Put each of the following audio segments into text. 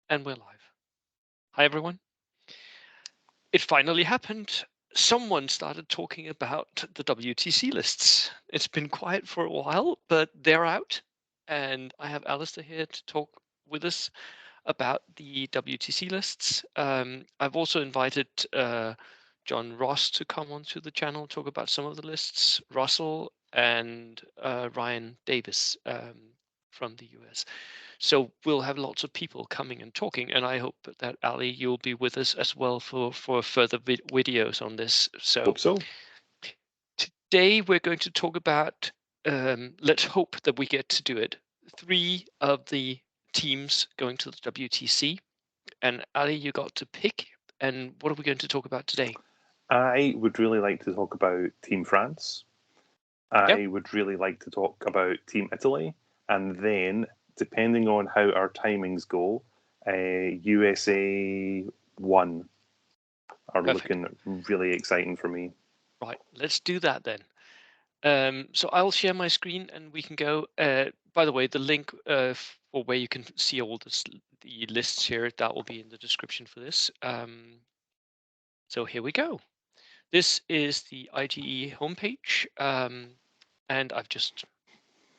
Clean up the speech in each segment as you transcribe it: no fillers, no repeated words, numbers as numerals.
And we're live. Hi, everyone. It finally happened. Someone started talking about the WTC lists. It's been quiet for a while, but they're out. And I have Alistair here to talk with us about the WTC lists. I've also invited John Ross to come onto the channel, talk about some of the lists, Russell and Ryan Davis from the US. So we'll have lots of people coming and talking, and I hope that Ali, you'll be with us as well for further videos on this. So Hope so. today we're going to talk about, let's hope that we get to do it, 3 of the teams going to the WTC. And Ali, you got to pick, and what are we going to talk about today? I would really like to talk about Team France. Yep. I would really like to talk about Team Italy. And then, depending on how our timings go, USA 1 are Perfect. looking really exciting for me. Right, let's do that then. So I'll share my screen and we can go. By the way, the link for where you can see all the lists here, that will be in the description for this. So here we go. This is the IGE homepage, and I've just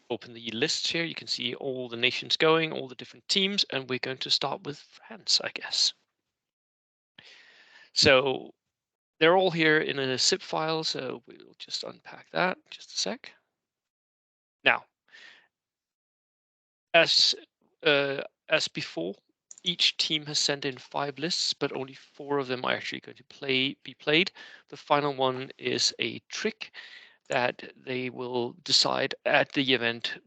opened the lists here. You can see all the nations going, all the different teams, and we're going to start with France, I guess. So they're all here in a zip file, so we'll just unpack that just a sec. Now, As as before, each team has sent in 5 lists, but only 4 of them are actually going to be played. The final one is a trick that they will decide at the event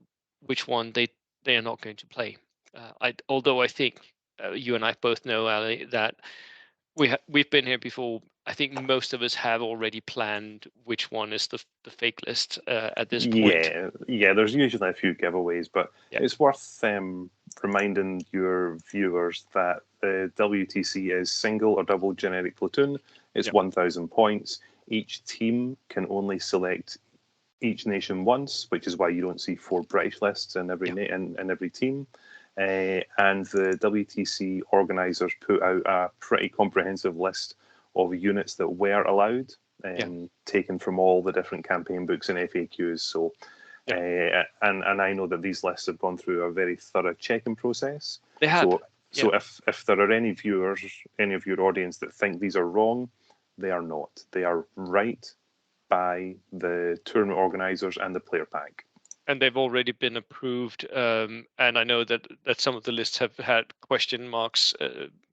which one they are not going to play. Although I think you and I both know, Ali, that we've been here before. I think most of us have already planned which one is the fake list at this point. Yeah, there's usually a few giveaways, but Yeah, it's worth reminding your viewers that the WTC is single or double generic platoon. It's yeah, 1,000 points. Each team can only select each nation once, which is why you don't see 4 British lists in every yeah, in every team. And the WTC organisers put out a pretty comprehensive list of units that were allowed, yeah, taken from all the different campaign books and FAQs. So, yeah. and I know that these lists have gone through a very thorough checking process. They have. So, Yeah. so if there are any viewers, any of your audience that think these are wrong, they are not. They are right by the tournament organisers and the player pack. And they've already been approved. And I know that some of the lists have had question marks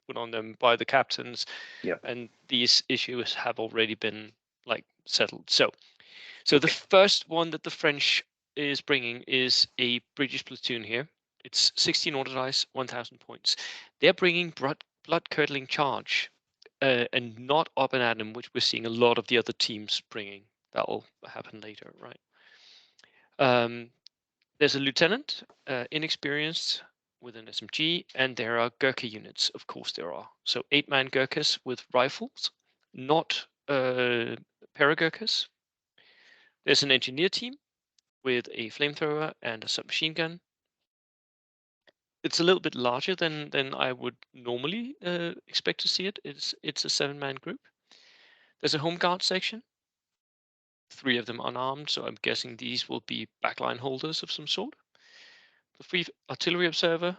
put on them by the captains, Yep. and these issues have already been like settled. So the Okay. first one that the French is bringing is a British platoon here. It's 16 order dice, 1,000 points. They're bringing blood curdling charge, and not up and atom, which we're seeing a lot of the other teams bringing. That will happen later, right? There's a lieutenant, inexperienced with an SMG, and there are Gurkha units. Of course, there are. So 8-man Gurkhas with rifles, not para-Gurkhas. There's an engineer team with a flamethrower and a submachine gun. It's a little bit larger than I would normally expect to see it. It's a 7-man group. There's a home guard section. 3 of them unarmed, so I'm guessing these will be backline holders of some sort. The free artillery observer,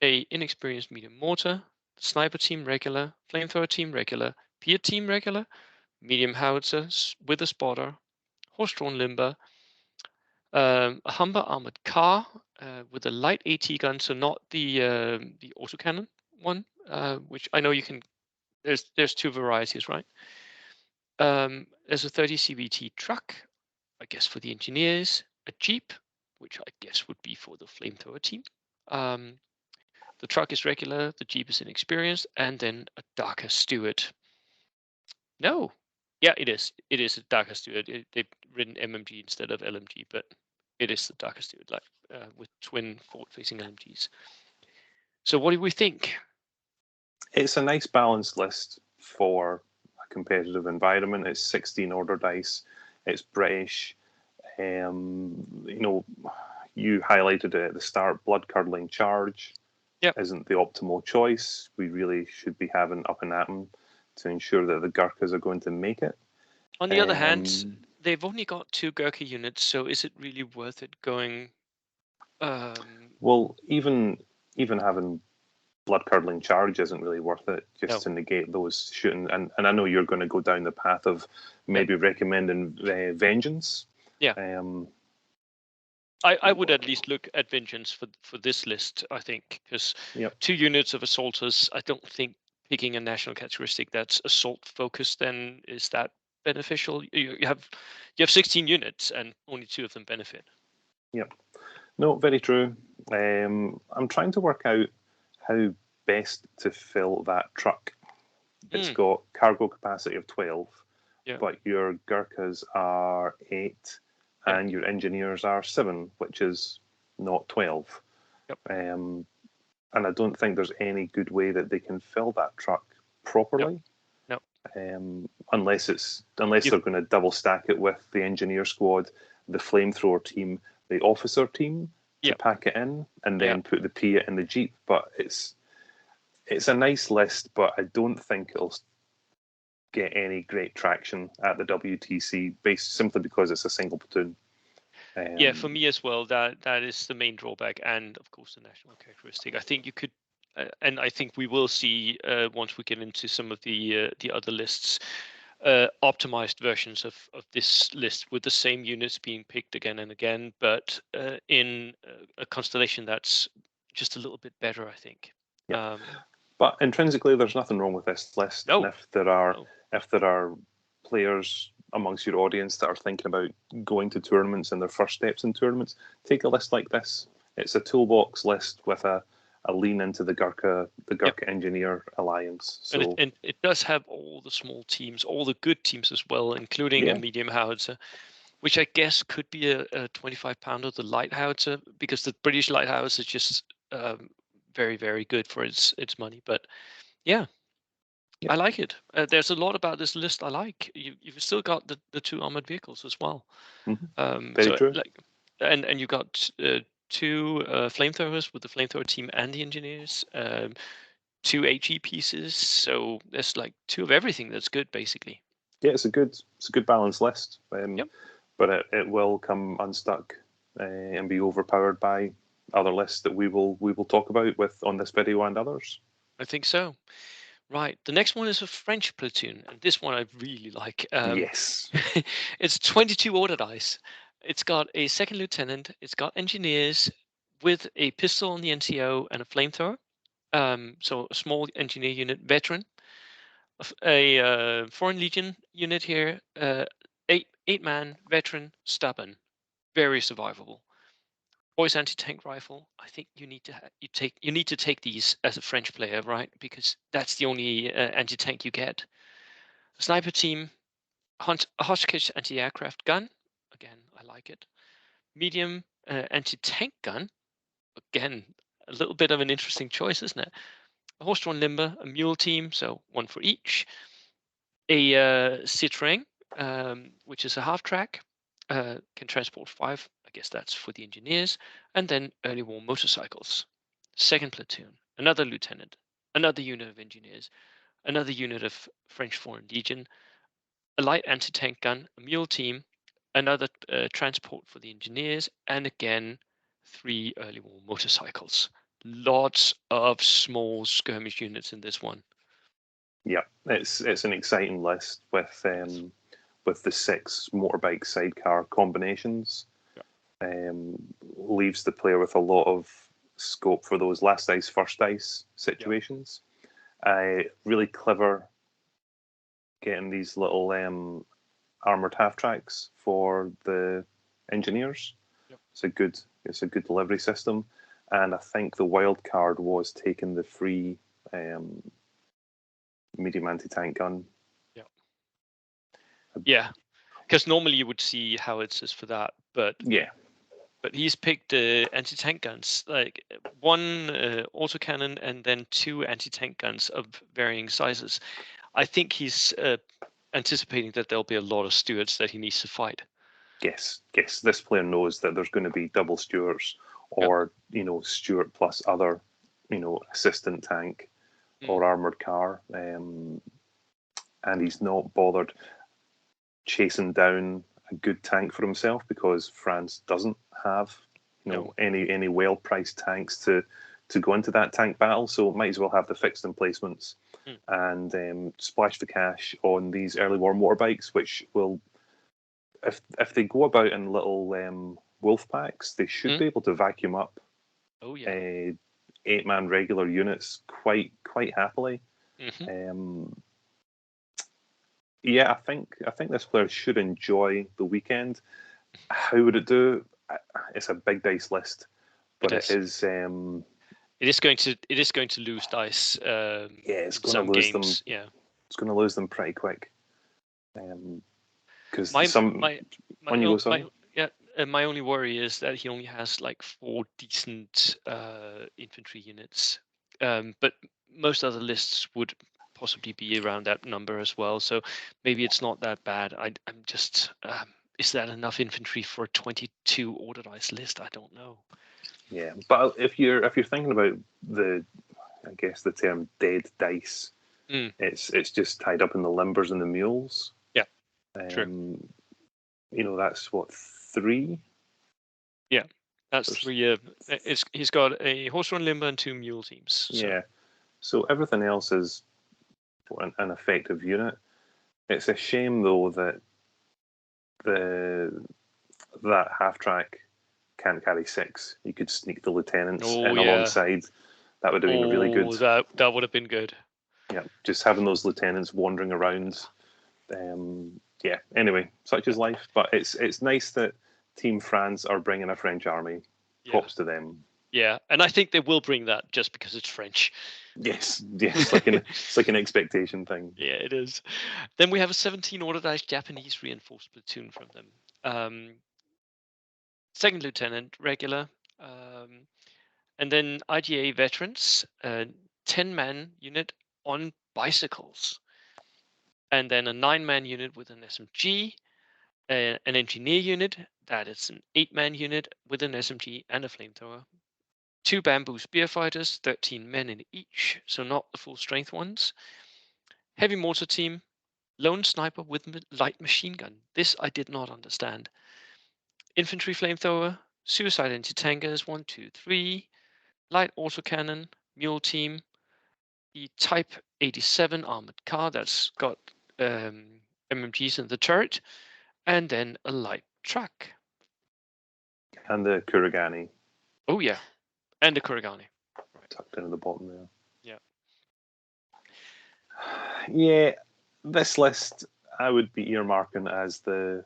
a inexperienced medium mortar, sniper team regular, flamethrower team regular, Pier team regular, medium howitzer with a spotter, horse-drawn limber, a Humber armored car with a light AT gun, so not the autocannon one, which I know you can. There's 2 varieties, right? There's a 30 CVT truck, I guess for the engineers, a jeep, which I guess would be for the flamethrower team. The truck is regular, the jeep is inexperienced, and then a darker Stewart. No, yeah, it is. It is a darker Stewart. They've written MMG instead of LMG, but it is the darker Stewart, like with twin forward-facing LMGs. So, what do we think? It's a nice balanced list for a competitive environment. It's 16 order dice. It's British. You know, you highlighted it at the start, blood curdling charge. Yep. isn't the optimal choice. We really should be having up and atom to ensure that the Gurkhas are going to make it. On the other hand, Um, they've only got 2 Gurkha units, so is it really worth it going? well, even having blood curdling charge isn't really worth it just No. to negate those shooting. And I know you're going to go down the path of Yep. maybe recommending vengeance. Yeah. Um, I would at least look at Vengeance for this list, I think, because yep, 2 units of Assaulters, I don't think picking a national characteristic that's assault focused then is that beneficial. You have 16 units and only 2 of them benefit. yep. No, very true. I'm trying to work out how best to fill that truck. It's Mm, got cargo capacity of 12, yeah, but your Gurkhas are 8 yeah, and your engineers are 7, which is not 12. yep, Um, and I don't think there's any good way that they can fill that truck no, properly, no. unless You, they're going to double stack it with the engineer squad, the flamethrower team, the officer team to yeah, pack it in, and yeah. then put the Pia in the jeep. But it's a nice list, but I don't think it'll get any great traction at the WTC, based simply because it's a single platoon. Yeah, for Um, me as well, that is the main drawback, and of course the national characteristic. I think you could, and I think we will see once we get into some of the other lists, optimized versions of this list with the same units being picked again and again, but in a constellation that's just a little bit better, I think. yeah, Um, but intrinsically, there's nothing wrong with this list, and no, no, if there are players amongst your audience that are thinking about going to tournaments and their first steps in tournaments, take a list like this. It's a toolbox list with a lean into the yep. Gurkha Engineer Alliance. So And it does have all the small teams, all the good teams as well, including a yeah, medium howitzer, which I guess could be a 25-pounder, the light howitzer, because the British light howitzer is just very, very good for its money. But yeah, yeah, I like it. There's a lot about this list I like. You've still got the 2 armored vehicles as well. mm-hmm. Very So true. like, and you got 2 flamethrowers with the flamethrower team and the engineers. 2 HE pieces. So there's like 2 of everything that's good, basically. Yeah, it's a good balanced list, Yep, but it will come unstuck and be overpowered by other lists that we will talk about with on this video and others. I think so. Right. The next one is a French platoon, and this one I really like. Yes. It's 22 order dice. It's got a second lieutenant. It's got engineers with a pistol on the NCO and a flamethrower. So a small engineer unit, veteran. A Foreign Legion unit here. Eight man, veteran, stubborn, very survivable. Voice anti-tank rifle. I think you need to you need to take these as a French player, right? Because that's the only anti-tank you get. Sniper team, a Hotchkiss anti-aircraft gun. Again, I like it. Medium anti-tank gun. Again, a little bit of an interesting choice, isn't it? A horse-drawn limber, a mule team, so 1 for each. A Citroën, which is a half track, can transport 5. I guess that's for the engineers. And then early war motorcycles. Second platoon, another lieutenant, another unit of engineers, another unit of French Foreign Legion, a light anti-tank gun, a mule team, another transport for the engineers, and again 3 early war motorcycles. Lots of small skirmish units in this one. Yeah, it's an exciting list Yes. with the 6 motorbike sidecar combinations. Yeah. Leaves the player with a lot of scope for those last dice, first dice Yeah. situations. Really clever getting these little armored half tracks for the engineers. Yep. It's a good delivery system, and I think the wild card was taking the free um, medium anti tank gun. Yeah. Yeah. Because normally you would see howitzers for that, Yeah, but he's picked anti-tank guns, like one autocannon and then 2 anti-tank guns of varying sizes. I think he's anticipating that there'll be a lot of Stuarts that he needs to fight. yes. This player knows that there's going to be double Stuarts, Yeah, or Stuart plus other assistant tank Mm. or armored car, and he's not bothered chasing down a good tank for himself because France doesn't have No. any well priced tanks to go into that tank battle. So might as well have the fixed emplacements Mm. and splash the cash on these early war motorbikes, which will, if they go about in little wolf packs, they should Mm. be able to vacuum up Oh yeah. 8-man regular units quite happily. Hmm. Um, yeah, I think this player should enjoy the weekend. How would it do? It's a big dice list, It but it is. is. It is going to lose dice Yeah, it's in going to some lose them. games. Yeah. It's going to lose them pretty quick. Because My some my on you go, my sorry. yeah. My only worry is that he only has like 4 decent infantry units, but most other lists would possibly be around that number as well. So maybe it's not that bad. I'm just is that enough infantry for a 22 order dice list? I don't know. Yeah, but if you're thinking about I guess the term dead dice, Mm, it's just tied up in the limbers and the mules. yeah, true. Um, that's what, three. Yeah, that's There's 3. He's got a horse-drawn limber and 2 mule teams. So Yeah, so everything else is an effective unit. It's a shame though that the that half track can't carry 6. You could sneak the lieutenants oh in yeah, alongside. That would have been really good. oh that would have been good. Yeah, just having those lieutenants wandering Yeah, around. Yeah. Anyway, such yeah, is life. But it's nice that Team France are bringing a French army. yeah, Props to them. yeah. And I think they will bring that just because it's French. Yes, yes, it's like an expectation thing. Yeah, it is. Then we have a 17 order dice Japanese reinforced platoon from them. Second lieutenant regular, um, and then IGA veterans, 10-man unit on bicycles, and then a 9-man unit with an SMG, an engineer unit that is an 8-man unit with an SMG and a flamethrower. 2 bamboo spearfighters, 13 men in each, so not the full strength ones. Heavy mortar team, lone sniper with light machine gun. This I did not understand. Infantry flamethrower, suicide anti-tankers 1, 2, 3, light autocannon, mule team, the Type 87 armored car that's got MMGs in the turret, and then a light truck. And the Kuragani Oh yeah, and the Kuragani. Right. tucked into the bottom there. Yeah. Yeah, this list I would be earmarking as the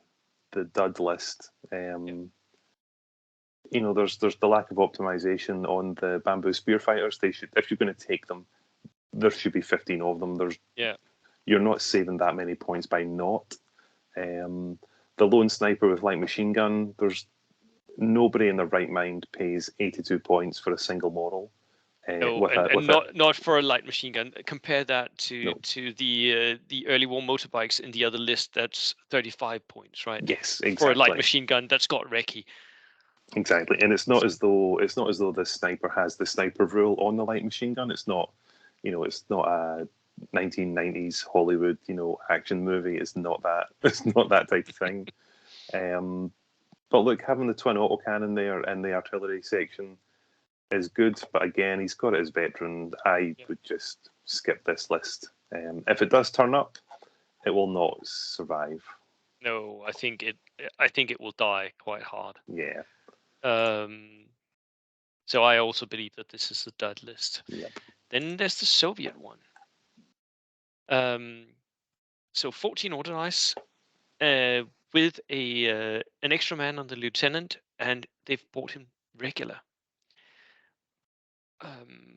dud list. Yeah. There's the lack of optimization on the bamboo spearfighters. They should, if you're going to take them, there should be 15 of them. Yeah. You're not saving that many points by not. Um, the lone sniper with light machine gun, there's nobody in their right mind pays 82 points for a single model. No, With and a and with a not for a light machine gun. Compare that No, to the early war motorbikes in the other list. That's 35 points, right? yes, For a light exactly. machine gun, that's got recce. Exactly, and it's not So as though the sniper has the sniper rule on the light machine gun. It's not a 1990s Hollywood action movie. It's not that. It's not that type of thing. Um, but look, having the twin autocannon there in the artillery section is good. But again, he's got it as veteran. I yeah. would just skip this list. If it does turn up, it will not survive. No, I think it will die quite hard. Yeah. Um, so I also believe that this is a dud list. Yep. Then there's the Soviet one. Um, so 14 order ice, with an extra man on the lieutenant, and they've bought him regular. Um,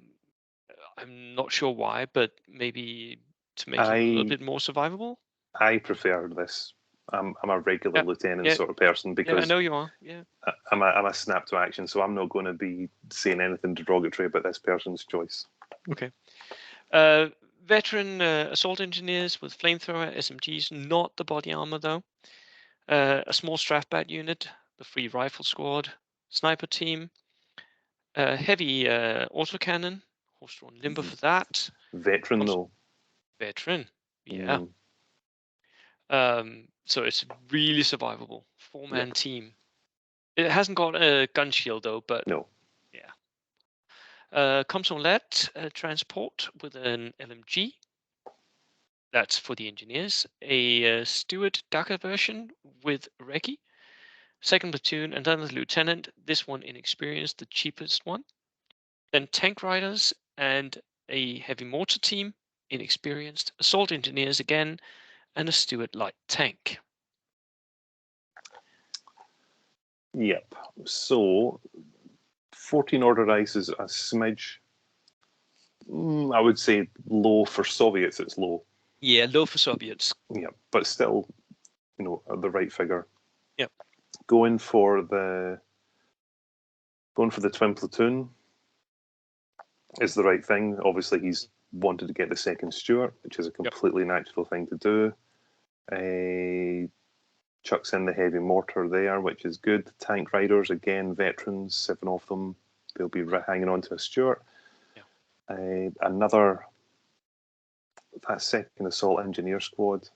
I'm not sure why, but maybe to make him a little I bit more survivable. I prefer this. I'm a regular Yeah, lieutenant yeah, sort of person yeah. I because know you are. Yeah. I'm a snap to action, so I'm not going to be saying anything derogatory about this person's choice. Okay. Uh, Veteran assault engineers with flamethrower SMGs, not the body armor though. A small Strafbat unit, the free rifle squad, sniper team, heavy autocannon, Horse-drawn limber for that. Veteran though. Veteran, yeah. Mm. So it's really survivable. 4-man team. It hasn't got a gun shield though, but No. yeah. Comes on lead transport with an LMG. That's for the engineers. A Steward Dagger version with Recce. Second platoon, another lieutenant. This one inexperienced, the cheapest one. Then tank riders and a heavy mortar team, inexperienced. Assault engineers again, and a Steward light tank. Yep. So 14 order dice is a smidge. I would say low for Soviets. It's low. Yeah, low for Soviets. Yeah, but still, the right figure. Yep. Going for the twin platoon is the right thing. Obviously, he's wanted to get the second Stuart, which is a completely natural thing to do. Chucks in the heavy mortar there, which is good. Tank riders, again, veterans, 7 of them. They'll be hanging on to a Stuart. Yeah. That second assault engineer squad.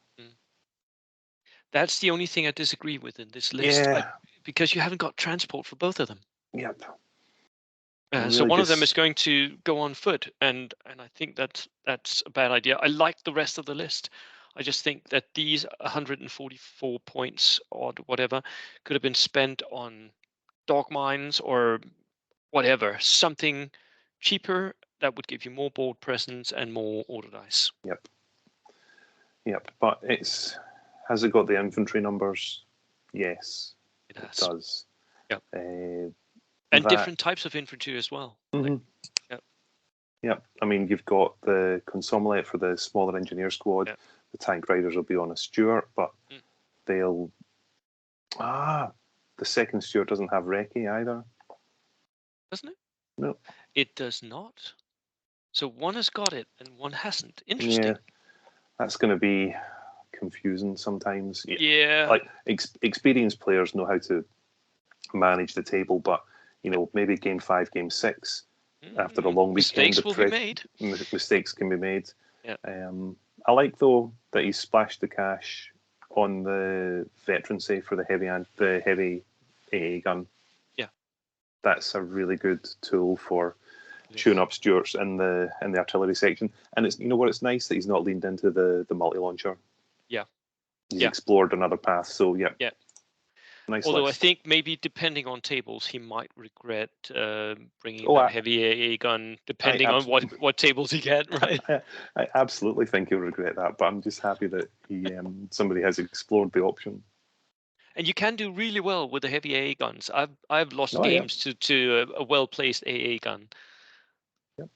That's the only thing I disagree with in this list. Yeah. Because you haven't got transport for both of them. Yep. So one of them is going to go on foot, and I think that's a bad idea. I like the rest of the list. I just think that these 144 points or whatever could have been spent on dog mines or whatever, something cheaper that would give you more board presence and more order dice. Yep. But has it got the infantry numbers? Yes, it does. Yep. And different types of infantry as well. Mm-hmm. Yep. I mean, you've got the consommate for the smaller engineer squad. Yep. The tank riders will be on a Stuart, but they'll. The second Stuart doesn't have Recce either. Doesn't it? No. It does not. So one has got it and one hasn't. Interesting. Yeah. That's going to be confusing sometimes. Yeah. Like experienced players know how to manage the table, but maybe game 5, game 6, after a long weekend, mistakes will be made. Mistakes can be made. Yeah. I like though that he splashed the cash on the veteran save for the heavy AA gun. Yeah. That's a really good tool for tune up Stuarts in the artillery section. And it's it's nice that he's not leaned into the multi launcher. Yeah. He's explored another path. So yeah. Nice. Although list. I think maybe depending on tables, he might regret bringing that heavy AA gun, depending on what tables he get. Right. I absolutely think he'll regret that, but I'm just happy that somebody has explored the option. And you can do really well with the heavy AA guns. I've lost games to a well placed AA gun. Yep.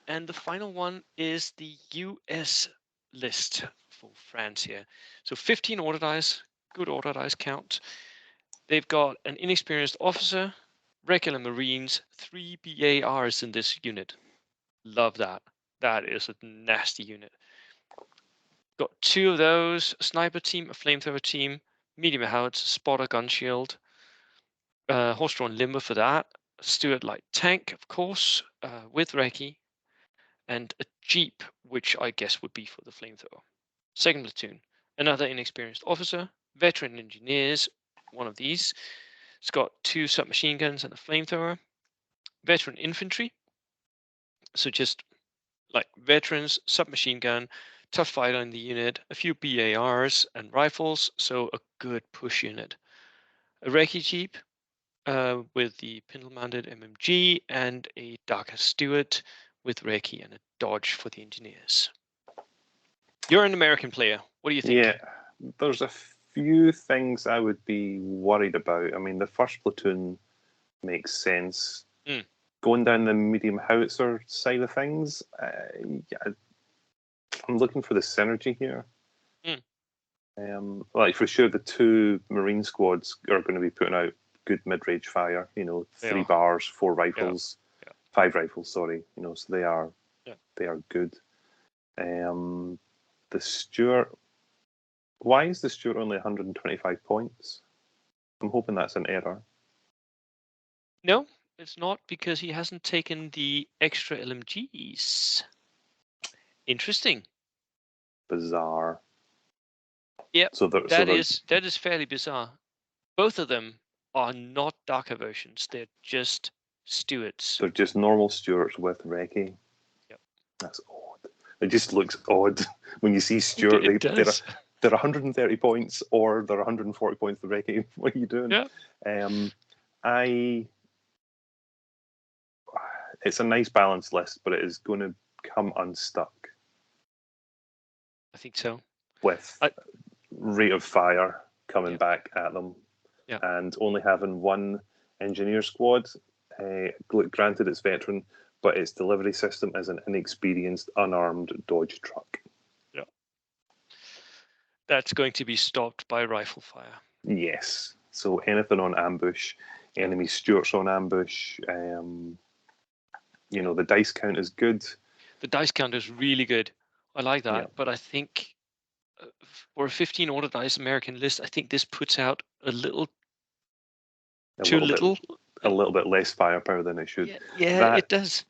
And the final one is the US list for France here. So 15 order dice, good order dice count. They've got an inexperienced officer, regular Marines, 3 BARs in this unit. Love that. That is a nasty unit. Got 2 of those, a sniper team, a flamethrower team, medium howitzer, spotter, gun shield, horse-drawn limber for that, a Stuart light tank, of course, with Recce, and a jeep, which I guess would be for the flamethrower. Second platoon, another inexperienced officer, veteran engineers, one of these. It's got 2 submachine guns and a flamethrower. Veteran infantry, so just like veterans, submachine gun, tough fighter in the unit, a few BARs and rifles, so a good push unit. A Recce jeep with the pintle-mounted MMG and a Darker Stewart with Recce and a Dodge for the engineers. You're an American player. What do you think? Yeah, there's a few things I would be worried about. I mean, the first platoon makes sense. Going down the medium howitzer side of things, I'm looking for the synergy here. Like for sure, the 2 Marine squads are going to be putting out good mid-range fire. 3 bars, 4 rifles, 5 rifles. Sorry, so they are good. The Stuart. Why is the Stuart only 125 points? I'm hoping that's an error. No, it's not because he hasn't taken the extra LMGs. Interesting. Bizarre. Yep, So that is fairly bizarre. Both of them are not darker versions. They're just stewards. they're just normal Stuarts with Recce. Yep. That's odd. It just looks odd when you see Stuart. It does. They're 130 points or they're 140 points to Recce. What are you doing? Yeah. It's a nice balanced list, but it is going to come unstuck I think so. with I, rate of fire coming yeah. back at them, Yeah. and only having one engineer squad. Granted, it's veteran, but its delivery system is an inexperienced, unarmed Dodge truck. Yeah. That's going to be stopped by rifle fire. Yes. So anything on ambush, enemy Stuarts on ambush. The dice count is good. The dice count is really good. I like that, Yeah. but I think for a 15 order dice American list, I think this puts out a little too little. A little bit less firepower than it should. Yeah, That it does.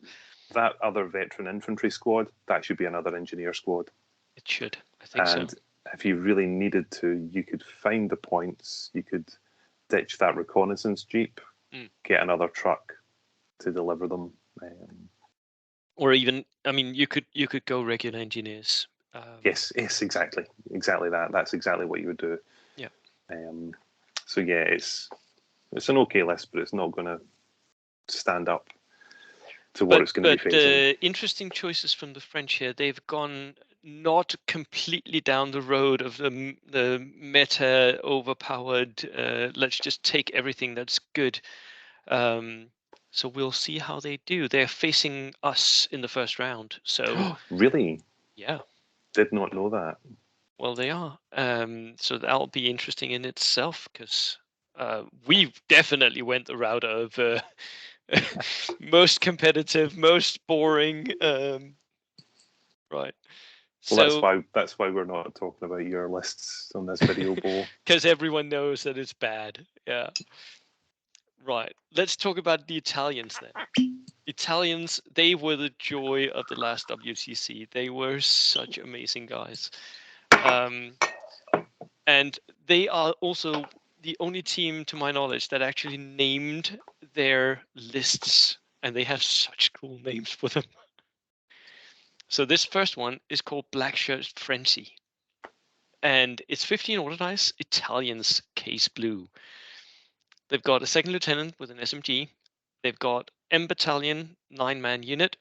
that other veteran infantry squad, that should be another engineer squad. It should. I think so. And if you really needed to, you could find the points. You could ditch that reconnaissance jeep, get another truck to deliver them. Or even, I mean, you could go regular engineers. Yes, exactly that. That's exactly what you would do. Yeah. So yeah, it's an okay list, but it's not going to stand up to what it's going to be facing. Interesting choices from the French here. They've gone not completely down the road of the meta overpowered. Let's just take everything that's good. So we'll see how they do. They're facing us in the first round. So really, yeah, did not know that. well they are. So that'll be interesting in itself because we've definitely went the route of most competitive, most boring. Right. Well, So that's why we're not talking about your lists on this video, Bo. because everyone knows that it's bad. Yeah. Right. Let's talk about the Italians then. Italians, they were the joy of the last WTC. They were such amazing guys. And they are also the only team, to my knowledge, that actually named their lists, and they have such cool names for them. So this first one is called Black Shirt Frenzy, and it's 15 order dice, Italians case blue. They've got a second lieutenant with an SMG. They've got M Battalion, 9-man unit,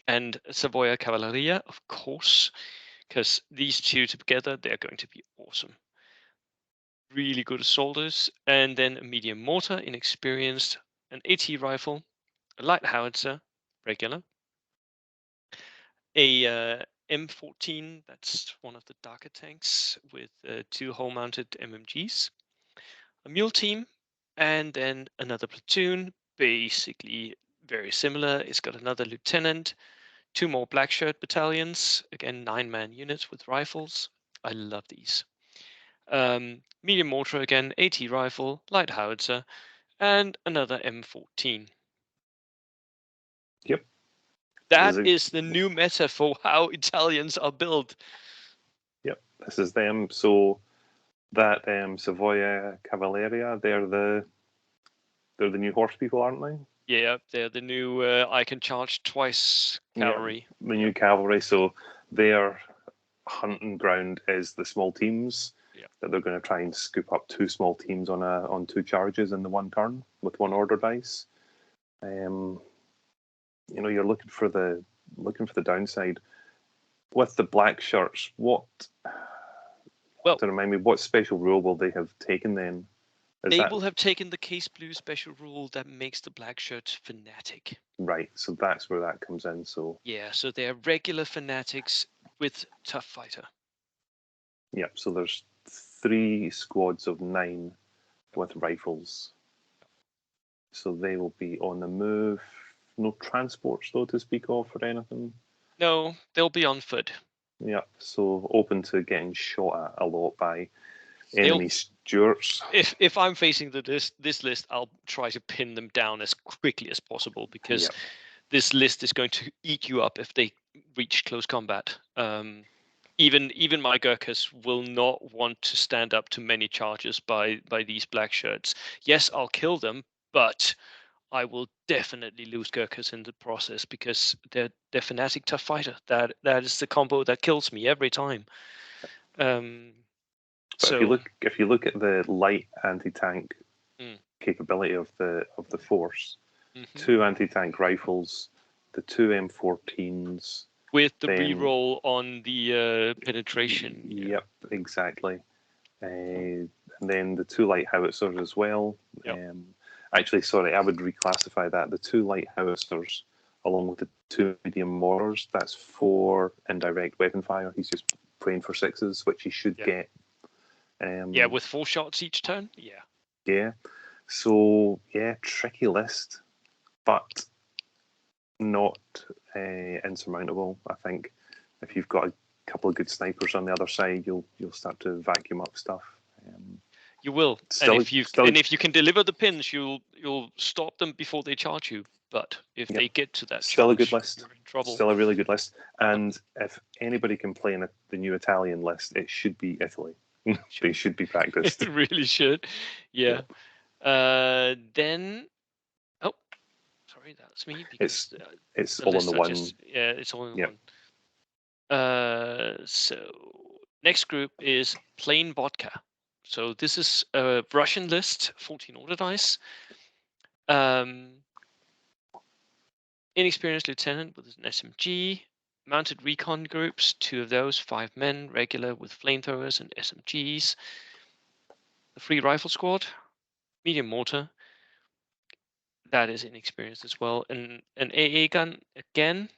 and Savoia Cavalleria, of course, because these two together, they're going to be awesome. Really good assaulters, and then a medium mortar, inexperienced, an AT rifle, a light howitzer, regular, a M14, that's one of the darker tanks with 2 hull-mounted MMGs, a mule team, and then another platoon, basically very similar. It's got another lieutenant, 2 more black shirt battalions, again 9-man units with rifles. I love these. Medium mortar again, AT rifle, light howitzer, and another M14. Yep. That is the new meta for how Italians are built. Yep, this is them. So that Savoia Cavalleria, they're the new horse people, aren't they? Yeah, they're the new I can charge twice cavalry. Yeah, the new cavalry. So their hunting ground is the small teams. Yeah. That they're going to try and scoop up 2 small teams on 2 charges in the one turn with 1 order dice. You're looking for the downside with the black shirts. Well, to remind me, what special rule will they have taken then? They will have taken the case blue special rule that makes the black shirt fanatic. Right, so that's where that comes in. So yeah, so they're regular fanatics with tough fighter. Yep, so there's 3 squads of 9 with rifles. So they will be on the move. No transports though to speak of or anything. No, they'll be on foot. Yep, so open to getting shot at a lot by enemy Stuarts. If I'm facing this list, I'll try to pin them down as quickly as possible, because this list is going to eat you up if they reach close combat. Even my Gurkhas will not want to stand up to many charges by these black shirts. Yes, I'll kill them, but I will definitely lose Gurkhas in the process, because they're fanatic tough fighter. That is the combo that kills me every time. But if you look at the light anti-tank capability of the force, 2 anti-tank rifles, the 2 M14s with the reroll on the penetration. Yep, exactly. And then the 2 light howitzers as well. Yep. Actually, sorry, I would reclassify that. The 2 light howitzers, along with the 2 medium mortars, that's 4 indirect weapon fire. He's just praying for 6s, which he should get. With 4 shots each turn. Yeah. So tricky list, but not insurmountable. I think if you've got a couple of good snipers on the other side, you'll start to vacuum up stuff. You will, and if you can deliver the pins, you'll stop them before they charge you. But if they get to that, still a good list. You're in trouble. Still a really good list. And if anybody can play in the new Italian list, it should be Italy. They should be practiced. It really should. Yeah. Then, sorry, that's me. Because it's all in the one. It's all in the one. So next group is plain vodka. So this is a Russian list, 14 order dice. Inexperienced lieutenant with an SMG. Mounted recon groups, 2 of those, 5 men, regular with flamethrowers and SMGs. The free rifle squad, medium mortar. That is inexperienced as well. And an AA gun again.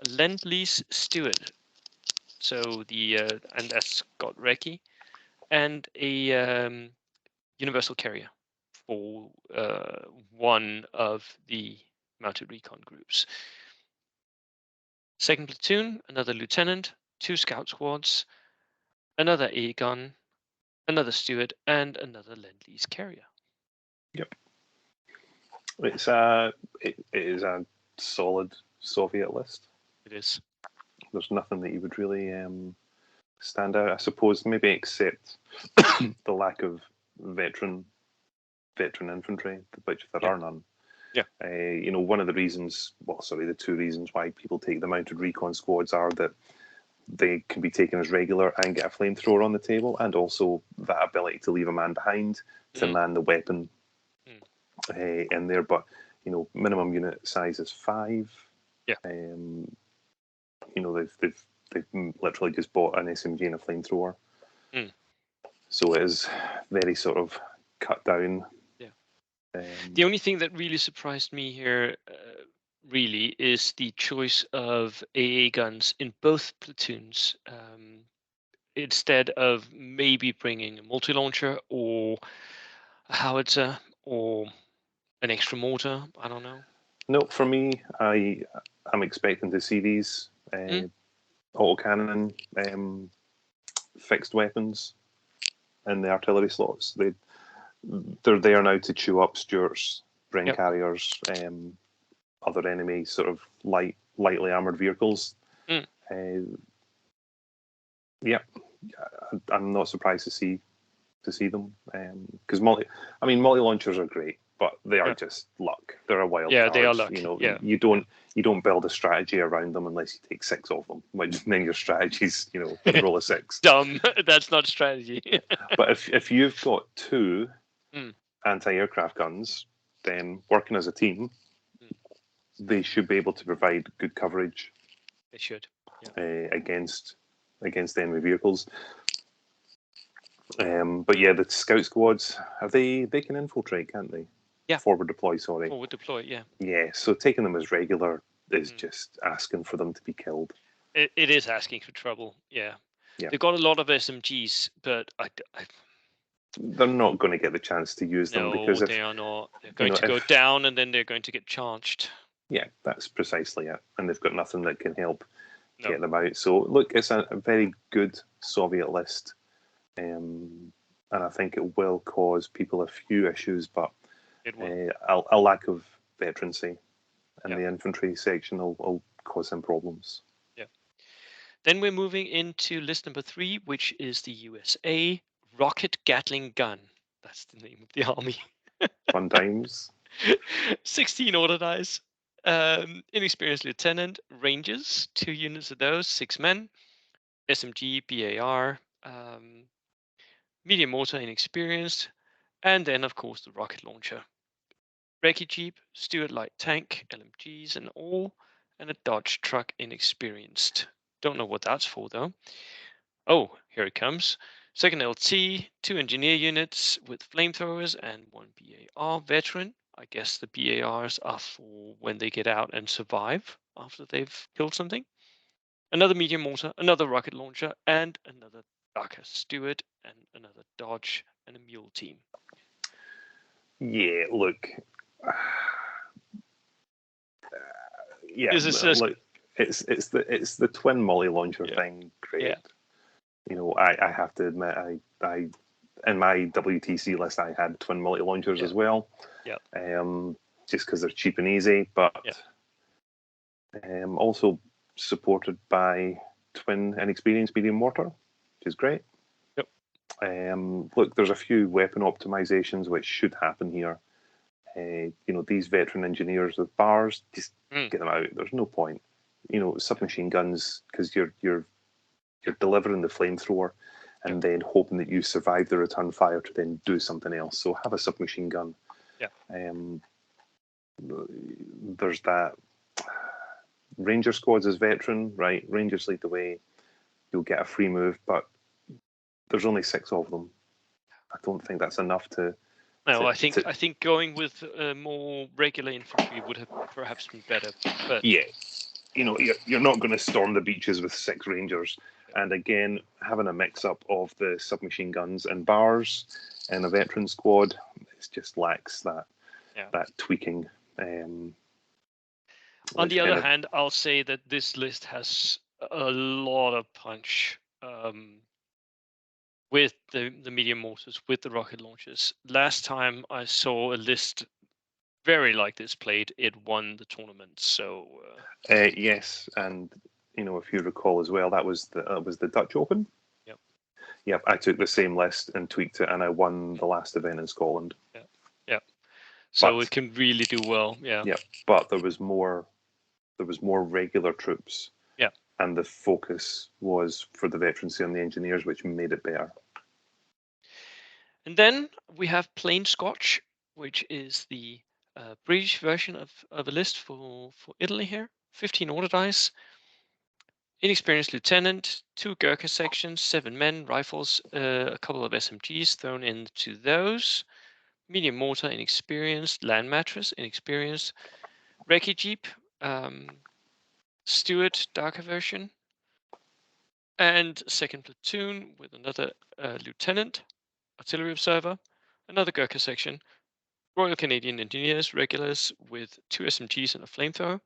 Lend-Lease Steward. So and that's got recce. And a universal carrier for 1 of the mounted recon groups. Second platoon, another lieutenant, 2 scout squads, another A gun, another steward, and another Lend-Lease carrier. Yep. It is a solid Soviet list. It is. There's nothing that you would really stand out, I suppose, maybe except the lack of veteran infantry, which there are none. Yeah. One of the reasons, the 2 reasons why people take the mounted recon squads are that they can be taken as regular and get a flamethrower on the table, and also that ability to leave a man behind to man the weapon in there. But minimum unit size is 5. Yeah. They've literally just bought an SMG and a flamethrower. So it is very sort of cut down. The only thing that really surprised me here, really, is the choice of AA guns in both platoons, instead of maybe bringing a multi-launcher or a howitzer or an extra mortar. I don't know. No, for me, I'm expecting to see these autocannon fixed weapons in the artillery slots. They're there now to chew up Stuarts, Bren carriers, other enemy sort of lightly armored vehicles. I'm not surprised to see them, because multi launchers are great, but they are just luck. They're a wild card. They are luck. You don't build a strategy around them unless you take 6 of them. Then your strategy's roll a 6. Dumb. That's not strategy. But if you've got 2 anti-aircraft guns, then working as a team, they should be able to provide good coverage. They should. Against enemy vehicles. But the scout squads, they can infiltrate, can't they? Yeah. Forward deploy, sorry. Forward deploy, yeah. Yeah, so taking them as regular is just asking for them to be killed. It is asking for trouble, yeah. Yeah. They've got a lot of SMGs, but they're not going to get the chance to use them, because they are not. They're going to go down, and then they're going to get charged. Yeah, that's precisely it. And they've got nothing that can help get them out. So look, it's a very good Soviet list. and I think it will cause people a few issues, but It will. a lack of veterancy in Yeah. the infantry section will cause some problems. Yeah. Then we're moving into list number 3, which is the USA Rocket Gatling Gun. That's the name of the army. Fun times. 16 order dice. Inexperienced lieutenant, rangers, 2 units of those, 6 men, SMG, BAR, medium mortar, inexperienced, and then, of course, the rocket launcher. Recce Jeep, Stuart light tank, LMGs and all, and a Dodge truck, inexperienced. Don't know what that's for, though. Oh, here it comes. Second LT, 2 engineer units with flamethrowers and 1 BAR veteran. I guess the BARs are for when they get out and survive after they've killed something. Another medium mortar, another rocket launcher, and another Darker Steward, and another Dodge, and a mule team. Yeah, look. Yeah, This is just, look. It's the twin multi launcher yeah, thing. Great. yeah, You know, I have to admit, I in my WTC list I had twin multi launchers yeah, as well. yeah, Just because they're cheap and easy, but yeah, also supported by twin inexperienced medium mortar, which is great. yep, Look, there's a few weapon optimizations which should happen here. You know, these veteran engineers with bars, just get them out. There's no point. You know, submachine guns, because you're delivering the flamethrower yeah, and then hoping that you survive the return fire to then do something else. So have a submachine gun. yeah, There's that. Ranger squads as veteran, right? Rangers lead the way. You'll get a free move, but there's only 6 of them. I don't think that's enough to. No, I to think going with more regular infantry would have perhaps been better. But yeah, you know, you're not going to storm the beaches with 6 rangers. yeah, And again, having a mix up of the submachine guns and bars in a veteran squad, it just lacks that yeah. tweaking. Um, On which the other kind of hand, I'll say that this list has a lot of punch with the medium mortars, with the rocket launchers. Last time I saw a list very like this played, it won the tournament. So yes, and you know, if you recall as well, that was the Dutch Open. yep, Yep, I took the same list and tweaked it, and I won the last event in Scotland. yeah, yeah. So But it can really do well. Yeah, yeah, but there was more. There was more regular troops, yeah. and the focus was for the veterancy on the engineers, which made it better. And then we have Plain Scotch, which is the British version of a list for Italy here. 15 order dice. Inexperienced lieutenant, 2 Gurkha sections, 7 men, rifles, a couple of SMGs thrown into those. Medium mortar, inexperienced. Land mattress, inexperienced. Recce Jeep, Stewart, darker version. And second platoon with another lieutenant, artillery observer, another Gurkha section, Royal Canadian Engineers regulars with 2 SMGs and a flamethrower,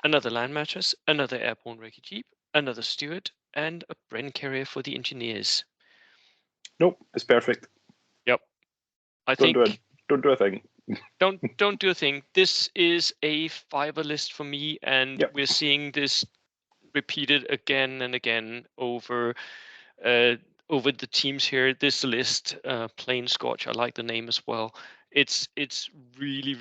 another land mattress, another airborne Recce Jeep, another Stewart, and a Bren carrier for the engineers. Nope, it's perfect. Yep. I Don't do it. think Don't do a thing. don't do a thing. This is a fiver list for me, and Yep. we're seeing this repeated again and again uh, over the teams here. This list, Plain Scotch, I like the name as well. It's really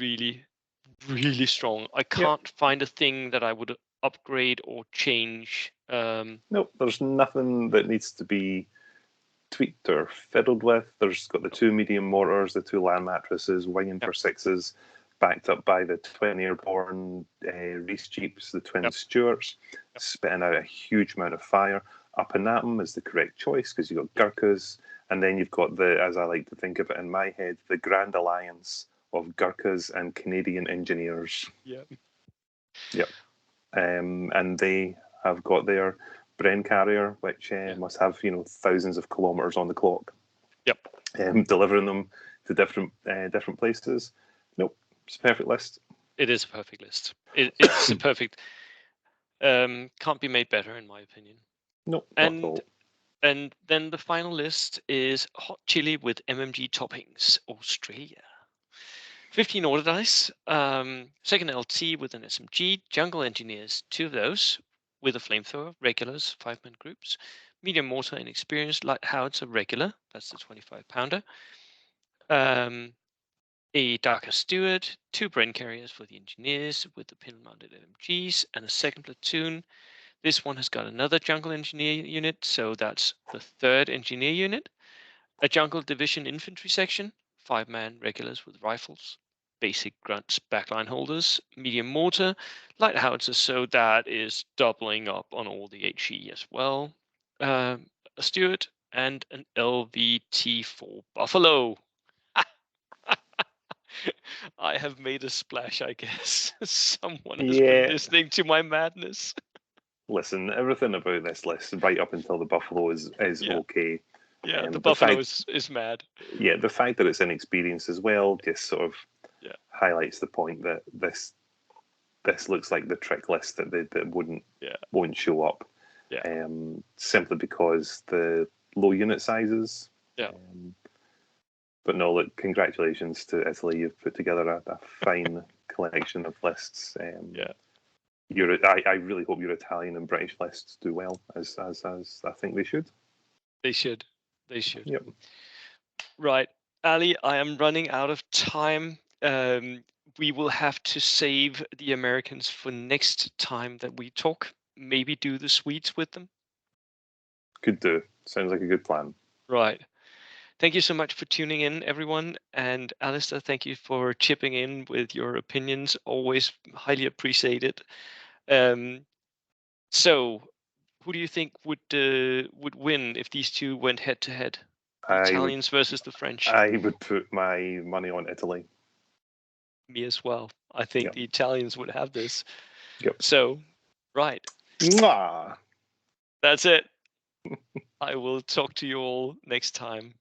really strong. I Yep. can't find a thing that I would upgrade or change. Nope. There's nothing that needs to be tweaked or fiddled with. There's got the 2 medium mortars, the 2 land mattresses, winging Yep, for 6s, backed up by the twin airborne Reese Jeeps, the twin yep, Stewarts, yep, spitting out a huge amount of fire. Up and at them is the correct choice because you've got Gurkhas, and then you've got as I like to think of it in my head, the Grand Alliance of Gurkhas and Canadian engineers. yep, Yep. And they have got their Bren carrier, which yeah, must have thousands of kilometers on the clock, yep. delivering them to different places. Nope, it's a perfect list. It is a perfect list. It's a perfect. Can't be made better, in my opinion. Nope, not at And all. And then the final list is hot chili with MMG toppings, Australia. 15 order dice, second LT with an SMG, jungle engineers, 2 of those, with a flamethrower, regulars, 5-man groups, medium mortar inexperienced, light howitzer regular, that's the 25-pounder, a darker steward, 2 brain carriers for the engineers with the pin-mounted LMGs, and a second platoon. This one has got another jungle engineer unit, so that's the 3rd engineer unit, a jungle division infantry section, 5-man regulars with rifles, basic grunts backline holders, medium mortar, light howitzer, so that is doubling up on all the HE as well, a steward, and an LVT4 Buffalo. I have made a splash, I guess. Someone has been Yeah. listening to my madness. Listen, everything about this list, right up until the Buffalo, is Yeah. okay. Yeah, the The Buffalo fact, is mad. yeah, the fact that it's inexperienced as well just sort of Yeah. highlights the point that this looks like the trick list that won't show up. Yeah. Simply because the low unit sizes. Yeah. But no, look, congratulations to Italy. You've put together a fine collection of lists. Yeah. I really hope your Italian and British lists do well, as I think they should. They should. They should. Yep. Right. Ali, I am running out of time. We will have to save the Americans for next time that we talk. Maybe do the Swedes with them. Could do. Sounds like a good plan. Right. Thank you so much for tuning in, everyone. And Alistair, thank you for chipping in with your opinions. Always highly appreciated. So, who do you think would win if these two went head to head? The I would Italians versus the French. put my money on Italy. Me as well. I think Yep. the Italians would have this. Yep. So, right. Mwah! That's it. I will talk to you all next time.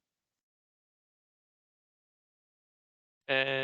And